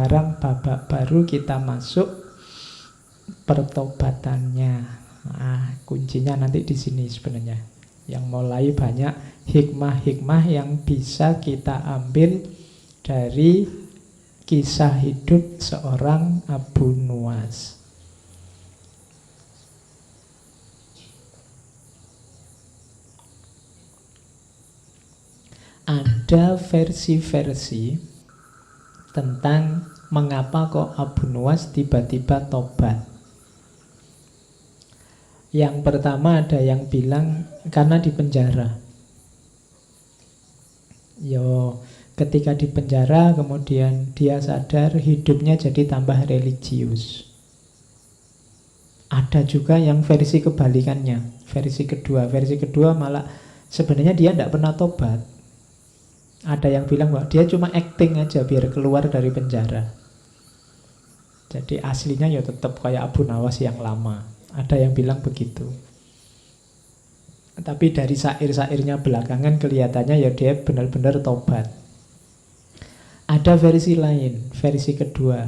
sekarang babak baru kita masuk pertobatannya. Nah, kuncinya nanti di sini sebenarnya. Yang mulai banyak hikmah-hikmah yang bisa kita ambil dari kisah hidup seorang Abu Nuwas. Ada versi-versi tentang mengapa kok Abu Nuwas tiba-tiba tobat. Yang pertama ada yang bilang karena di penjara. Ketika di penjara kemudian dia sadar hidupnya jadi tambah religius. Ada juga yang versi kebalikannya, versi kedua malah sebenarnya dia tidak pernah tobat. Ada yang bilang bahwa dia cuma acting aja biar keluar dari penjara. Jadi aslinya ya tetap kayak Abu Nuwas yang lama. Ada yang bilang begitu. Tapi dari syair-syairnya belakangan kelihatannya ya dia benar-benar tobat. Ada versi lain, versi kedua.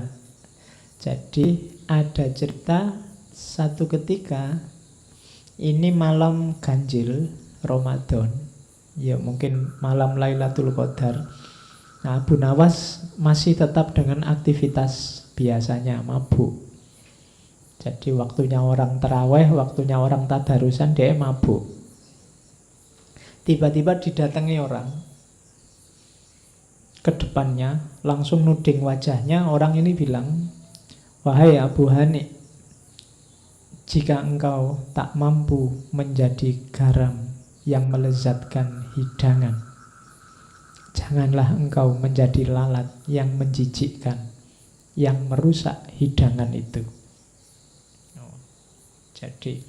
Jadi ada cerita satu ketika ini malam ganjil Ramadan. Ya mungkin malam Lailatul Qadar. Nah, Abu Nuwas masih tetap dengan aktivitas biasanya, mabuk. Jadi waktunya orang terawih, waktunya orang tadarusan, dia mabuk. Tiba-tiba didatangi orang ke depannya, langsung nuding wajahnya. Orang ini bilang, "Wahai Abu Hani, jika engkau tak mampu menjadi garam yang melezatkan hidangan, janganlah engkau menjadi lalat yang menjijikkan, yang merusak hidangan itu." Jadi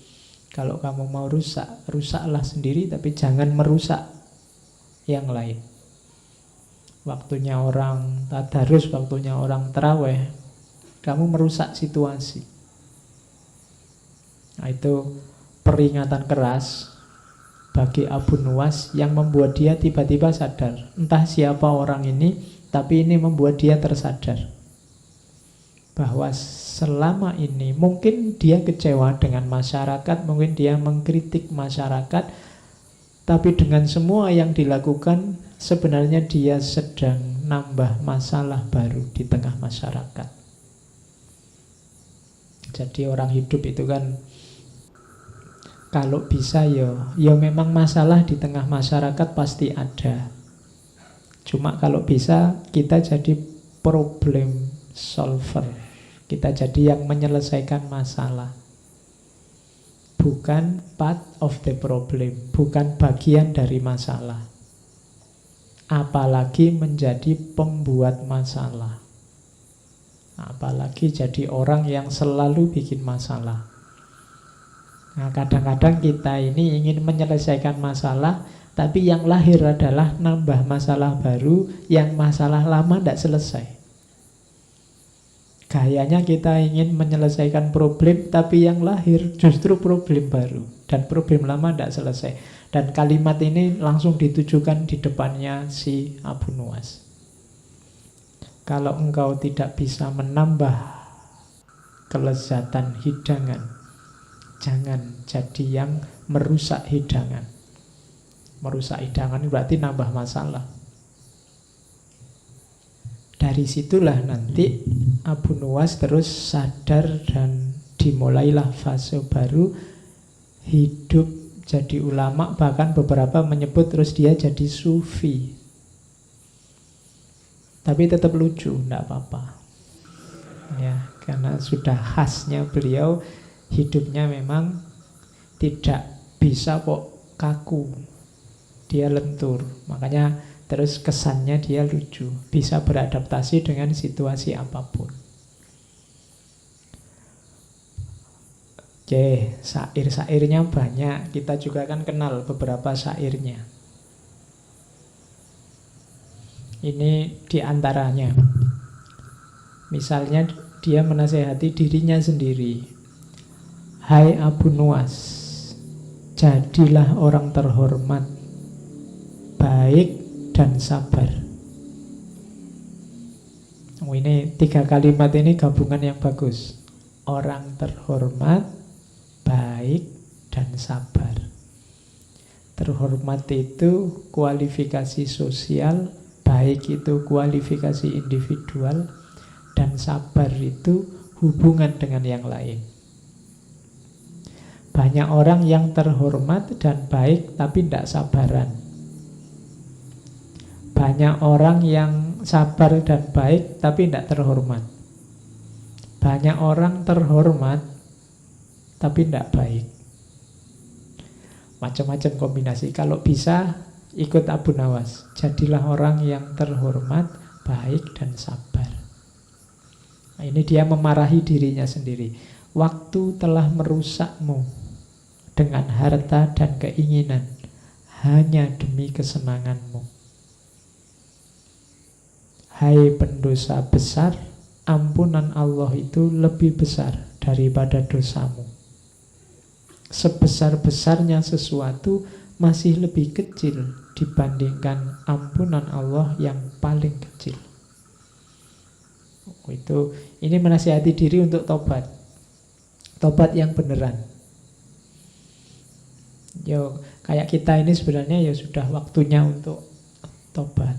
kalau kamu mau rusak, rusaklah sendiri, tapi jangan merusak yang lain. Waktunya orang tadarus, waktunya orang terawih, kamu merusak situasi. Nah, itu peringatan keras bagi Abu Nuwas yang membuat dia tiba-tiba sadar. Entah siapa orang ini, tapi ini membuat dia tersadar bahwa selama ini mungkin dia kecewa dengan masyarakat, mungkin dia mengkritik masyarakat, tapi dengan semua yang dilakukan sebenarnya dia sedang nambah masalah baru di tengah masyarakat. Jadi orang hidup itu kan kalau bisa ya memang masalah di tengah masyarakat pasti ada. Cuma kalau bisa kita jadi problem solver. Kita jadi yang menyelesaikan masalah. Bukan part of the problem, bukan bagian dari masalah. Apalagi menjadi pembuat masalah. Apalagi jadi orang yang selalu bikin masalah. Nah, kadang-kadang kita ini ingin menyelesaikan masalah, tapi yang lahir adalah nambah masalah baru, yang masalah lama tidak selesai. Gayanya kita ingin menyelesaikan problem, tapi yang lahir justru problem baru, dan problem lama tidak selesai. Dan kalimat ini langsung ditujukan di depannya si Abu Nuwas. Kalau engkau tidak bisa menambah kelezatan hidangan, jangan jadi yang merusak hidangan. Merusak hidangan berarti nambah masalah. Dari situlah nanti Abu Nuwas terus sadar dan dimulailah fase baru hidup jadi ulama. Bahkan beberapa menyebut terus dia jadi sufi. Tapi tetap lucu, tidak apa-apa. Ya, karena sudah khasnya beliau, hidupnya memang tidak bisa kok kaku. Dia lentur. Makanya terus kesannya dia lucu. Bisa beradaptasi dengan situasi apapun. Oke, syair-syairnya banyak. Kita juga kan kenal beberapa syairnya. Ini diantaranya. Misalnya dia menasehati dirinya sendiri. Hai Abu Nuwas, jadilah orang terhormat, baik dan sabar. Ini 3 kalimat ini gabungan yang bagus. Orang terhormat, baik, dan sabar. Terhormat itu kualifikasi sosial, baik itu kualifikasi individual, dan sabar itu hubungan dengan yang lain. Banyak orang yang terhormat dan baik tapi tidak sabaran. Banyak orang yang sabar dan baik tapi tidak terhormat. Banyak orang terhormat tapi tidak baik. Macam-macam kombinasi. Kalau bisa ikut Abu Nawas. Jadilah orang yang terhormat, baik, dan sabar. Nah, ini dia memarahi dirinya sendiri. Waktu telah merusakmu dengan harta dan keinginan hanya demi kesenanganmu. Hai pendosa besar, ampunan Allah itu lebih besar daripada dosamu. Sebesar-besarnya sesuatu masih lebih kecil dibandingkan ampunan Allah yang paling kecil. Ini menasihati diri untuk tobat. Tobat yang beneran. Kayak kita ini sebenarnya sudah waktunya untuk tobat.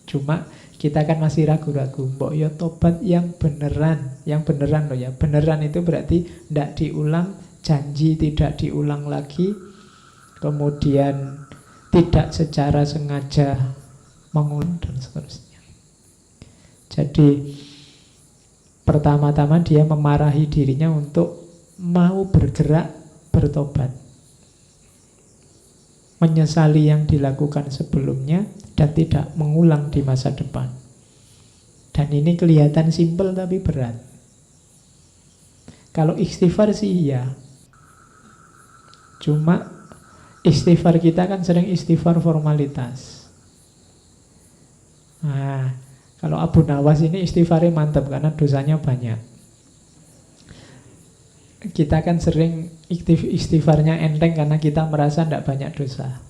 Cuma kita kan masih ragu-ragu. Mbok tobat yang beneran. Yang beneran loh ya. Beneran itu berarti tidak diulang. Janji tidak diulang lagi, kemudian tidak secara sengaja mengulang, dan seterusnya. Jadi pertama-tama dia memarahi dirinya untuk mau bergerak bertobat, menyesali yang dilakukan sebelumnya dan tidak mengulang di masa depan. Dan ini kelihatan simpel tapi berat. Kalau istighfar sih iya. Cuma istighfar kita kan sering istighfar formalitas. Nah, kalau Abu Nawas ini istighfarnya mantap karena dosanya banyak. Kita kan sering istighfarnya enteng karena kita merasa tidak banyak dosa.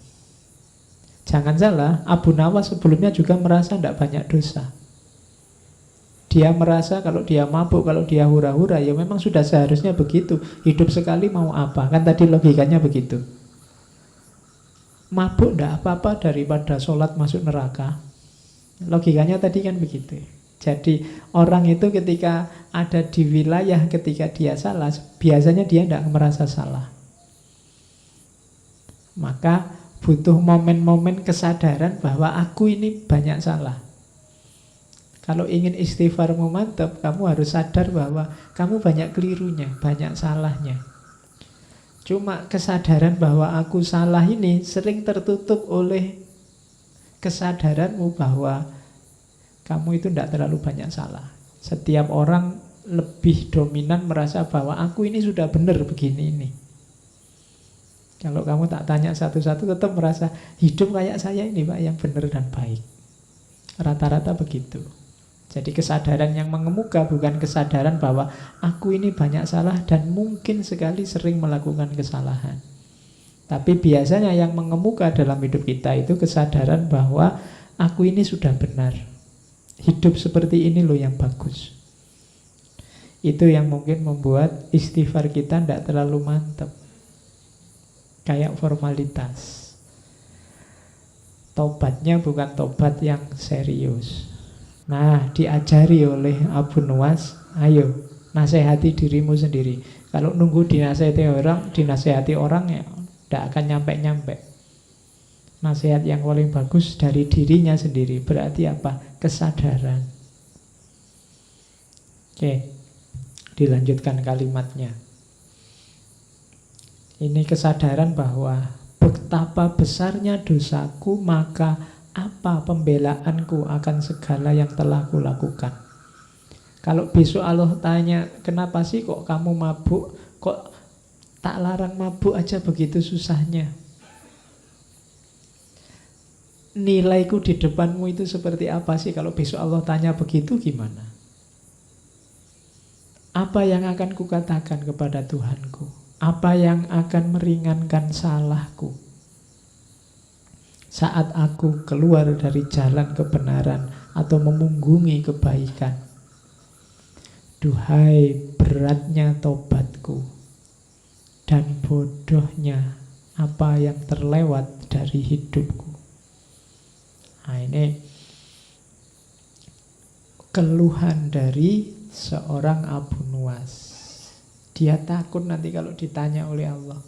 Jangan salah, Abu Nawas sebelumnya juga merasa tidak banyak dosa. Dia merasa kalau dia mabuk, kalau dia hura-hura, ya memang sudah seharusnya begitu. Hidup sekali mau apa? Kan tadi logikanya begitu. Mabuk tidak apa-apa daripada sholat masuk neraka. Logikanya tadi kan begitu. Jadi orang itu ketika ada di wilayah, ketika dia salah, biasanya dia tidak merasa salah. Maka butuh momen-momen kesadaran bahwa aku ini banyak salah. Kalau ingin istighfarmu mantap, kamu harus sadar bahwa kamu banyak kelirunya, banyak salahnya. Cuma kesadaran bahwa aku salah ini sering tertutup oleh kesadaranmu bahwa kamu itu tidak terlalu banyak salah. Setiap orang lebih dominan merasa bahwa aku ini sudah benar begini ini. Kalau kamu tak tanya satu-satu tetap merasa hidup kayak saya ini Pak yang benar dan baik. Rata-rata begitu. Jadi kesadaran yang mengemuka bukan kesadaran bahwa aku ini banyak salah dan mungkin sekali sering melakukan kesalahan. Tapi biasanya yang mengemuka dalam hidup kita itu kesadaran bahwa aku ini sudah benar. Hidup seperti ini loh yang bagus. Itu yang mungkin membuat istighfar kita tidak terlalu mantap. Kayak formalitas. Tobatnya bukan tobat yang serius. Nah, diajari oleh Abu Nawas, ayo nasihati dirimu sendiri. Kalau nunggu dinasihati orang ya tidak akan nyampe-nyampe. Nasihat yang paling bagus dari dirinya sendiri. Berarti apa? Kesadaran. Oke, dilanjutkan kalimatnya. Ini kesadaran bahwa betapa besarnya dosaku, maka apa pembelaanku akan segala yang telah kulakukan. Kalau besok Allah tanya, kenapa sih kok kamu mabuk? Kok tak larang mabuk aja begitu susahnya? Nilaiku di depanmu itu seperti apa sih? Kalau besok Allah tanya begitu gimana? Apa yang akan kukatakan kepada Tuhanku? Apa yang akan meringankan salahku? Saat aku keluar dari jalan kebenaran, atau memunggungi kebaikan. Duhai beratnya tobatku dan bodohnya apa yang terlewat dari hidupku. Nah, ini keluhan dari seorang Abu Nuwas. Dia takut nanti kalau ditanya oleh Allah,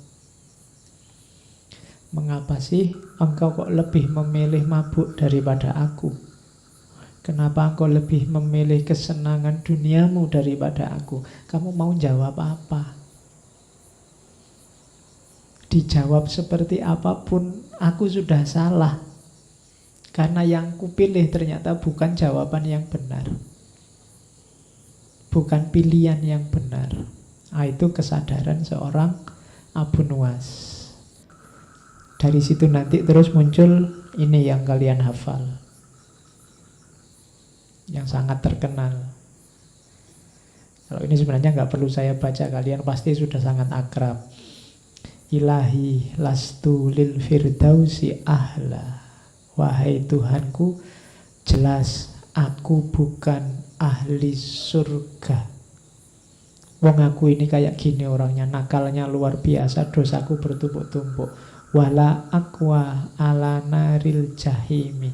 mengapa sih engkau kok lebih memilih mabuk daripada aku? Kenapa engkau lebih memilih kesenangan duniamu daripada aku? Kamu mau jawab apa? Dijawab seperti apapun, aku sudah salah. Karena yang kupilih ternyata bukan jawaban yang benar, bukan pilihan yang benar. Nah, itu kesadaran seorang Abu Nuwas. Dari situ nanti terus muncul ini yang kalian hafal, yang sangat terkenal. Kalau ini sebenarnya nggak perlu saya baca, kalian pasti sudah sangat akrab. Ilahi lastu lil firdausi ahla. Wahai Tuhanku, jelas aku bukan ahli surga. Wong aku ini kayak gini orangnya, nakalnya luar biasa, dosaku bertumpuk-tumpuk. Wala aqwa ala naril jahimi.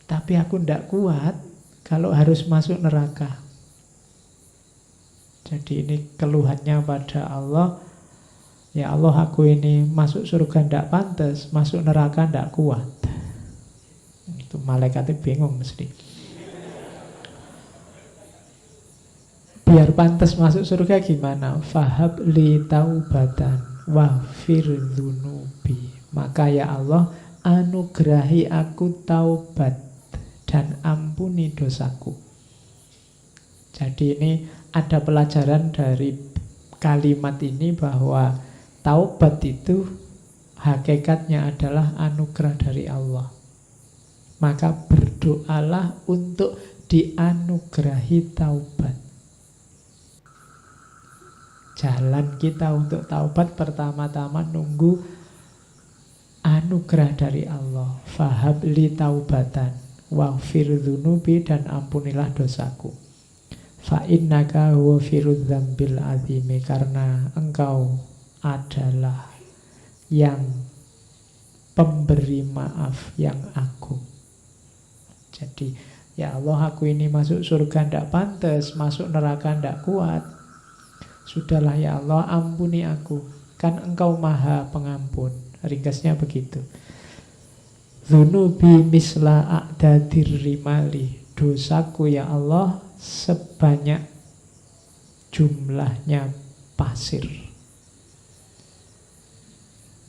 Tapi aku ndak kuat kalau harus masuk neraka. Jadi ini keluhannya pada Allah. Ya Allah, aku ini masuk surga ndak pantas, masuk neraka ndak kuat. Itu malaikatnya bingung mesti. Biar pantas masuk surga gimana? Fahab li taubatan wahfir dzunubi. Maka ya Allah, anugerahi aku taubat dan ampuni dosaku. Jadi ini ada pelajaran dari kalimat ini bahwa taubat itu hakikatnya adalah anugerah dari Allah. Maka berdoalah untuk dianugerahi taubat. Jalan kita untuk taubat pertama-tama nunggu anugerah dari Allah. Fahab li taubatan waghfir dzunubi, dan ampunilah dosaku. Fa innaka ghafirudz dzambil azimi, karena engkau adalah yang pemberi maaf yang agung. Jadi ya Allah, aku ini masuk surga ndak pantas, masuk neraka ndak kuat. Sudahlah ya Allah, ampuni aku, kan engkau maha pengampun. Ringkasnya begitu. Dzunubi misla a'dadir rimali. Dosaku ya Allah sebanyak jumlahnya pasir.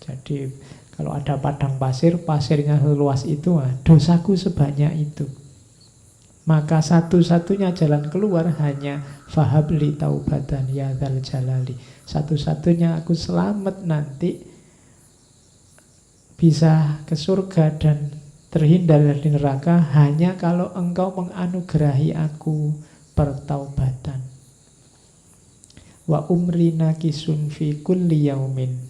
Jadi kalau ada padang pasir, pasirnya seluas itu, dosaku sebanyak itu. Maka satu-satunya jalan keluar hanya fahabli taubatan ya dzal jalali. Satu-satunya aku selamat nanti, bisa ke surga dan terhindar dari neraka, hanya kalau engkau menganugerahi aku pertaubatan. Wa umri nakisun fi kulli yaumin.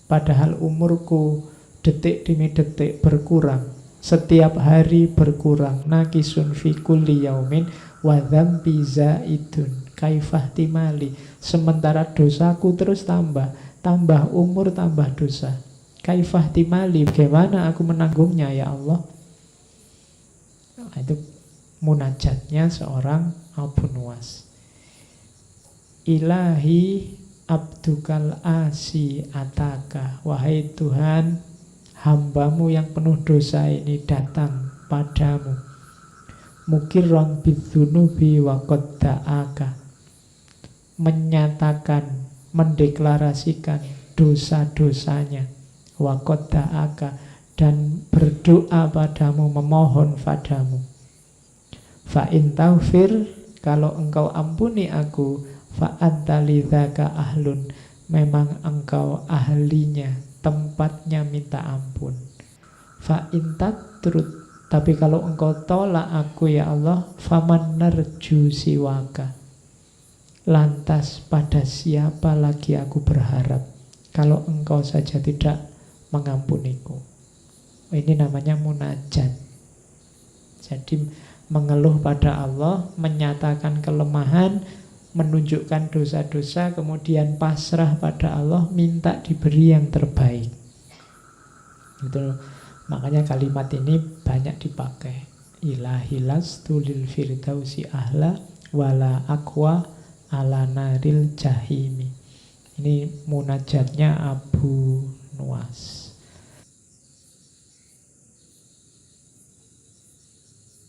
Padahal umurku detik demi detik berkurang, setiap hari berkurang. Nakisun fi kulli yaumin wa dzambi zaidun kaifah timali. Sementara dosaku terus tambah, tambah umur tambah dosa. Kaifah timali, bagaimana aku menanggungnya ya Allah? Nah, itu munajatnya seorang Abu Nuwas. Ilahi abdukal asi ataka. Wahai Tuhan, hambamu yang penuh dosa ini datang padamu. Mukirron bidzunubi wa qad da'aka. Menyatakan, mendeklarasikan dosa-dosanya. Wa qad da'aka, dan berdoa padamu, memohon padamu. Fa in taghfir, kalau engkau ampuni aku, fa anta lidzaka ahlun, memang engkau ahlinya, tempatnya minta ampun. Fa in tatrud, tapi kalau engkau tolak aku ya Allah, faman narju siwaka, lantas pada siapa lagi aku berharap kalau engkau saja tidak mengampuniku. Ini namanya munajat. Jadi mengeluh pada Allah, menyatakan kelemahan, menunjukkan dosa-dosa, kemudian pasrah pada Allah, minta diberi yang terbaik. Itu makanya kalimat ini banyak dipakai. Ilahilas tulil firdausi ahla wala aqwa ala naril jahimi. Ini munajatnya Abu Nuwas.